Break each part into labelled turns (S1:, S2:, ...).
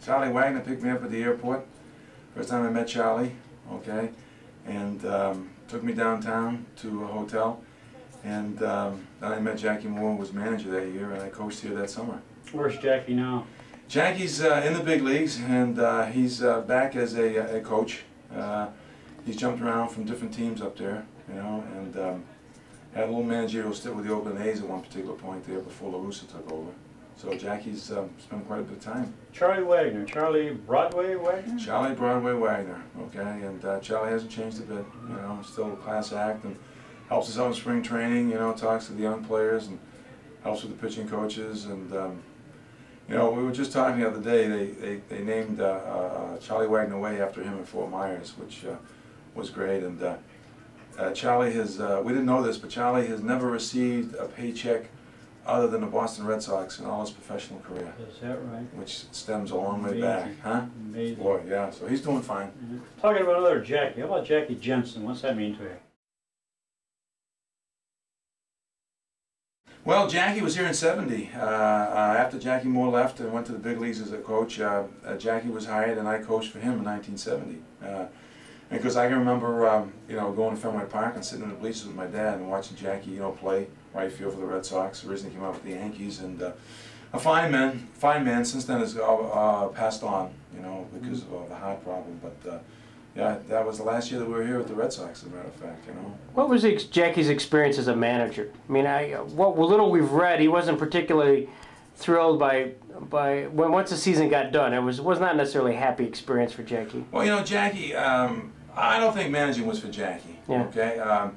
S1: Charlie Wagner picked me up at the airport. First time I met Charlie, okay, and took me downtown to a hotel. And then I met Jackie Moore, who was manager that year, and I coached here that summer.
S2: Where's Jackie now?
S1: Jackie's in the big leagues, and he's back as a coach. He's jumped around from different teams up there, you know, and had a little managerial stint with the Oakland A's at one particular point there before La Russa took over. So Jackie's spent quite a bit of time.
S2: Charlie Wagner, Charlie Broadway Wagner?
S1: Charlie Broadway Wagner, okay, and Charlie hasn't changed a bit, you know, still a class act and helps us out in spring training, you know, talks to the young players and helps with the pitching coaches. And you know, we were just talking the other day, they named Charlie Wagner Way after him in Fort Myers, which was great. And Charlie has, we didn't know this, but Charlie has never received a paycheck other than the Boston Red Sox in all his professional career.
S2: Is that right?
S1: Which stems a long way back, huh?
S2: Amazing.
S1: Boy, yeah, so he's doing fine.
S2: Talking about another Jackie, how about Jackie Jensen? What's that mean to you?
S1: Well, Jackie was here in '70. After Jackie Moore left and went to the big leagues as a coach, Jackie was hired and I coached for him in 1970. Because I can remember, you know, going to Fenway Park and sitting in the bleachers with my dad and watching Jackie, you know, play right field for the Red Sox. Originally came out with the Yankees, and a fine man. Since then has passed on, you know, because of the heart problem. But yeah, that was the last year that we were here with the Red Sox, as a matter of fact, you know.
S3: What was Jackie's experience as a manager? I mean, what little we've read, he wasn't particularly thrilled by once the season got done. It was not necessarily a happy experience for Jackie.
S1: Well, you know, Jackie, I don't think managing was for Jackie.
S3: Yeah.
S1: Okay,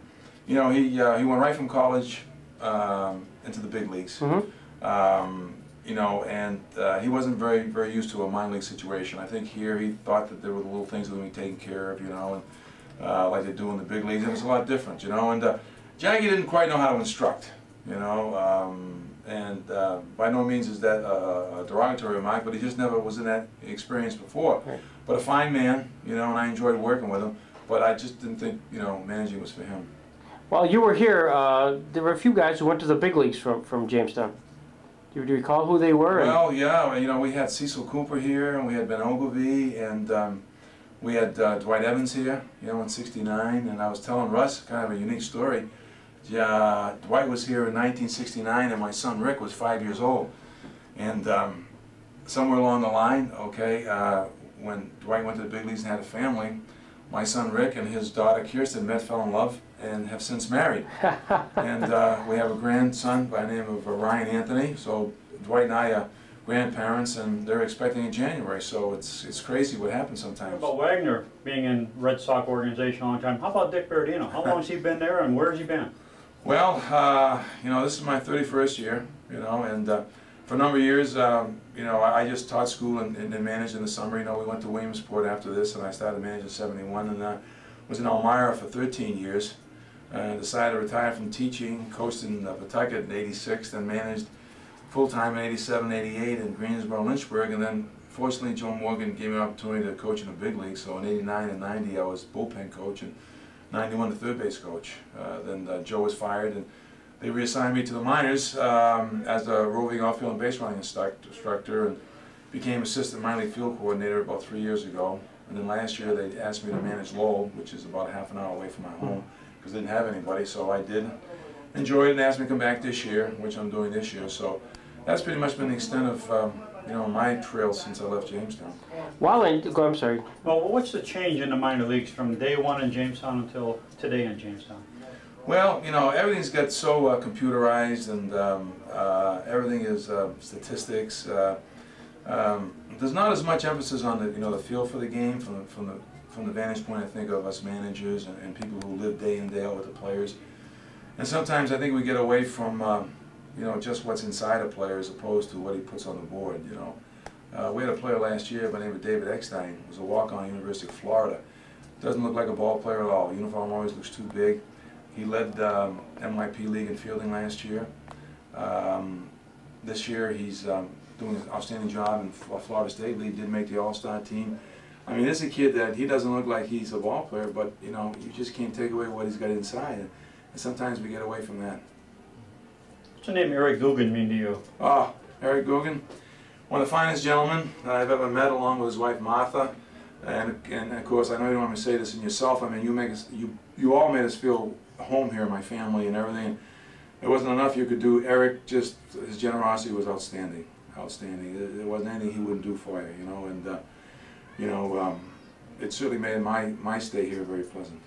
S1: you know, he went right from college into the big leagues. You know, and he wasn't very used to a minor league situation. I think here he thought that there were the little things that would be taken care of, you know, and like they do in the big leagues. It was a lot different, you know. And Jackie didn't quite know how to instruct, you know. And by no means is that a derogatory remark, but he just never was in that experience before.
S3: Right.
S1: But a fine man, you know, and I enjoyed working with him. But I just didn't think, you know, managing was for him.
S3: While you were here, there were a few guys who went to the big leagues from Jamestown. Do you recall who they were?
S1: Well, yeah, you know, we had Cecil Cooper here, and we had Ben Ogilvie, and we had Dwight Evans here, you know, in '69. And I was telling Russ kind of a unique story. Dwight was here in 1969, and my son Rick was 5 years old. And somewhere along the line, okay, when Dwight went to the big leagues and had a family, my son Rick and his daughter Kirsten met, fell in love, and have since married. And we have a grandson by the name of Ryan Anthony. So Dwight and I are grandparents, and they're expecting in January. So it's crazy what happens sometimes.
S2: How about Wagner being in Red Sox organization a long time? How about Dick Berardino? How long has he been there, and where has he been?
S1: Well, you know, this is my 31st year, you know, and for a number of years, you know, I just taught school and managed in the summer. You know, we went to Williamsport after this, and I started managing in '71, and was in Elmira for 13 years. Decided to retire from teaching, coached in Pawtucket in '86, then managed full-time in '87, '88 in Greensboro, Lynchburg, and then fortunately Joe Morgan gave me an opportunity to coach in the big league. So in '89 and '90 I was bullpen coach, and '91 the third base coach. Then Joe was fired, and they reassigned me to the minors as a roving outfield and base running instructor, and became assistant minor league field coordinator about 3 years ago. And then last year they asked me to manage Lowell, which is about half an hour away from my home, because they didn't have anybody. So I did enjoy it and asked me to come back this year, which I'm doing this year. So that's pretty much been the extent of you know, my trail since I left Jamestown.
S3: I'm sorry.
S2: Well, what's the change in the minor leagues from day one in Jamestown until today in Jamestown?
S1: Well, you know, everything's got so computerized, and everything is statistics. There's not as much emphasis on the, you know, the feel for the game from the vantage point, I think, of us managers and people who live day in, day out with the players. And sometimes I think we get away from you know, just what's inside a player as opposed to what he puts on the board, you know. We had a player last year by the name of David Eckstein, who was a walk-on at University of Florida. Doesn't look like a ball player at all. Uniform always looks too big. He led MYP League in fielding last year. This year he's doing an outstanding job in Florida State League, did make the All-Star team. I mean, this is a kid that he doesn't look like he's a ball player, but, you know, you just can't take away what he's got inside. And sometimes we get away from that.
S2: What's the name Eric Dugan mean to you?
S1: Oh, Eric Dugan. one of the finest gentlemen that I've ever met, along with his wife Martha. And of course, I know you don't want me to say this in yourself. I mean, you all made us feel home here, my family and everything. It wasn't enough you could do. Eric, just his generosity was outstanding, outstanding. There wasn't anything he wouldn't do for you, you know. And it certainly made my stay here very pleasant.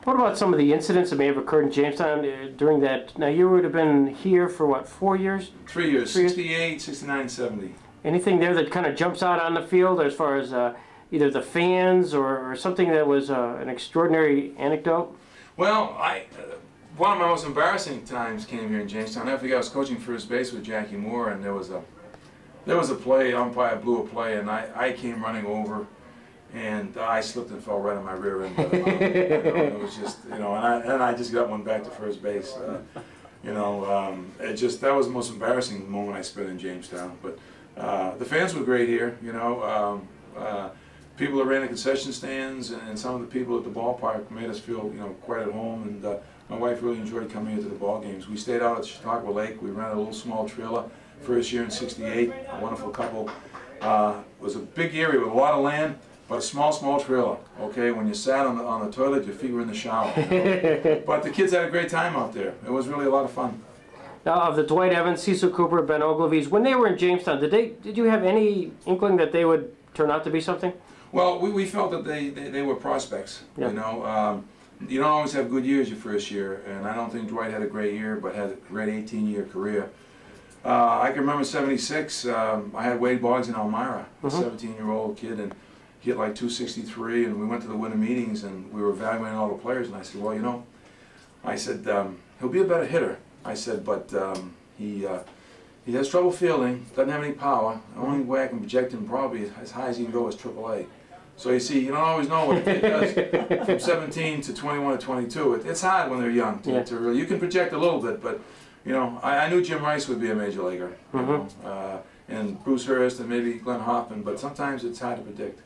S3: What about some of the incidents that may have occurred in Jamestown during that? Now, you would have been here for what, 4 years?
S1: 3 years, 68, 69, 70. Anything
S3: there that kind of jumps out on the field as far as either the fans or something that was an extraordinary anecdote?
S1: Well, one of my most embarrassing times came here in Jamestown. I forget, I was coaching first base with Jackie Moore, and there was a play, umpire blew a play, and I came running over, and I slipped and fell right on my rear end. It was just, you know, and I just got one back to first base. You know, that was the most embarrassing moment I spent in Jamestown. But the fans were great here, you know. People that ran the concession stands and some of the people at the ballpark made us feel, you know, quite at home. And my wife really enjoyed coming into the ball games. We stayed out at Chautauqua Lake. We rented a little small trailer. First year in '68, a wonderful couple. It was a big area with a lot of land, but a small trailer. Okay, when you sat on the toilet, your feet were in the shower. You know? But the kids had a great time out there. It was really a lot of fun.
S3: Now, of the Dwight Evans, Cecil Cooper, Ben Ogilvy's, when they were in Jamestown, did you have any inkling that they would turn out to be something?
S1: Well, we felt that they were prospects. Yep. You know, you don't always have good years your first year, and I don't think Dwight had a great year, but had a great 18-year career. I can remember '76. I had Wade Boggs in Elmira, a 17-year-old kid, and he hit like 263. And we went to the winter meetings, and we were evaluating all the players. And I said, well, you know, I said he'll be a better hitter. I said, but he has trouble fielding, doesn't have any power. The only way I can project him probably as high as he can go is AAA. So you see, you don't always know what a kid does from 17 to 21 to 22. It's hard when they're young to really. You can project a little bit, but you know, I knew Jim Rice would be a major leaguer, you know, and Bruce Hurst and maybe Glenn Hoffman, but sometimes it's hard to predict.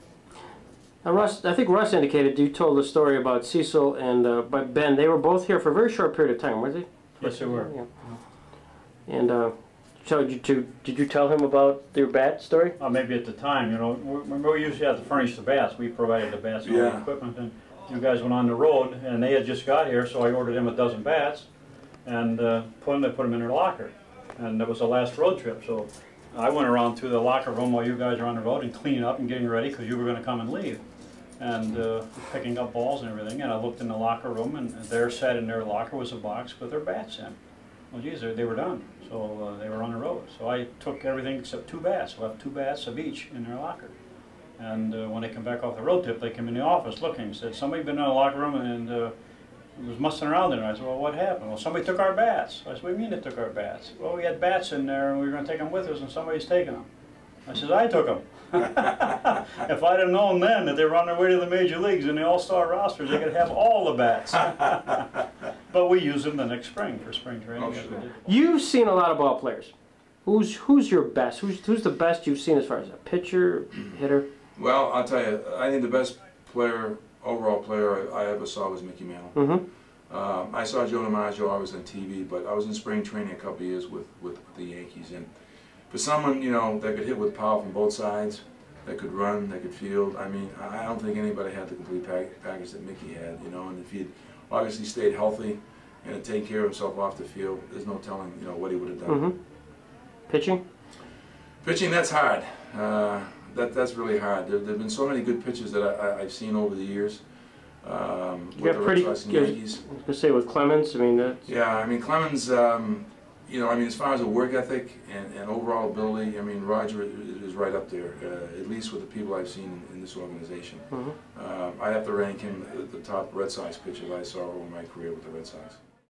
S3: Now, Russ, I think Russ indicated you told a story about Cecil and Ben. They were both here for a very short period of time, weren't they?
S2: Yes, they were.
S3: Yeah. And so did you tell him about their bat story?
S2: Maybe at the time, you know. Remember, we usually had to furnish the bats. We provided the bats and all the equipment, and you guys went on the road, and they had just got here, so I ordered them a dozen bats, and put them in their locker. And that was the last road trip, so I went around to the locker room while you guys were on the road and cleaning up and getting ready because you were going to come and leave, and picking up balls and everything. And I looked in the locker room, and there sat in their locker was a box with their bats in. Well, geez, they were done, so they were on the road. So I took everything except 2 bats, left 2 bats of each in their locker. And when they come back off the road trip, they came in the office looking, said, somebody been in the locker room and was mussing around in there. I said, well, what happened? Well, somebody took our bats. I said, what do you mean they took our bats? Well, we had bats in there and we were going to take them with us and somebody's taking them. I said, I took them. If I'd have known then that they were on their way to the major leagues and the all-star rosters, they could have all the bats. But we used them the next spring for spring training.
S1: Oh, sure.
S3: You've seen a lot of ball players. Who's your best? Who's the best you've seen as far as a pitcher, hitter?
S1: Well, I'll tell you, I think the best overall player I ever saw was Mickey Mantle. I saw Joe DiMaggio. I was on TV, but I was in spring training a couple of years with the Yankees. And for someone, you know, that could hit with power from both sides, that could run, that could field, I mean, I don't think anybody had the complete package that Mickey had, you know. And if he'd obviously stayed healthy and had taken care of himself off the field, there's no telling, you know, what he would have done.
S3: Pitching?
S1: Pitching, that's hard. That's really hard. There have been so many good pitchers that I've seen over the years. With the Red Sox and Yankees.
S3: I was going to say with Clemens, I mean that's...
S1: Yeah, I mean Clemens, you know, I mean as far as a work ethic and overall ability, I mean Roger is right up there, at least with the people I've seen in this organization. I have to rank him at the top Red Sox pitchers I saw over my career with the Red Sox.